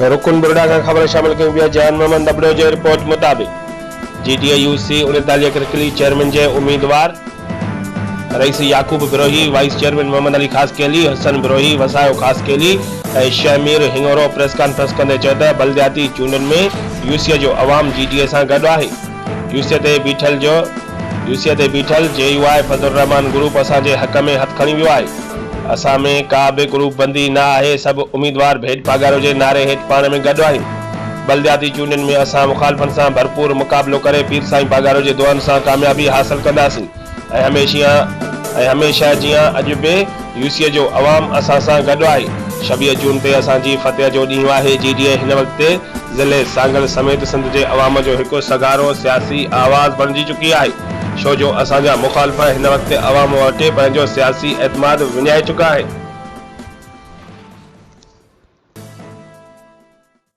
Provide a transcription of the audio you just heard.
रुकन बुरड़ा का खबर शामिल कई हुई। जान मोहम्मद अबड़ो जे रिपोर्ट मुताबिक GDAUC 39 खरकली चेयरमैन जे उम्मीदवार rice Yakub Birohi, wise chairman Mohammad Ali Khaskheli, Hasan Birohi, वसायो खासकेली ऐं शहमीर हिंगोरो प्रेस कॉन्फ्रेंस कंदे चयो त बलदियाती चूंडनि में यूसीए जो अवाम GDA सां गॾु आहे। यूसीए ते बीठल JUI फजलुर रहमान ग्रुप असांजे हक़ में हथ खणी वियो आहे। असां में का बि ग्रुप बंदी न आहे। सभु उम्मीदवार भेट पागारो जे नारे हेठि पाण में गॾु आहिनि। बलदियाती चूंडनि में असां मुखालफ़नि सां भरपूर मुक़ाबिलो करे पीर साईं पागारो जे दुआनि सां कामयाबी हासिल कंदासीं ऐं हमेशह जीअं अॼु बि यूसीए जो अवाम असां सां गॾु आहे। 26 जून ते असांजी फतेह जो ॾींहुं आहे। GDA हिन वक़्तु ज़िले सांगल समेत सिंध जे अवाम जो हिकु सगारो सियासी आवाज़ बणिजी चुकी आहे, छो जो असांजा मुखालफ़ हिन वक़्तु अवाम वटि पंहिंजो सियासी एतमाद विञाए चुका आहिनि।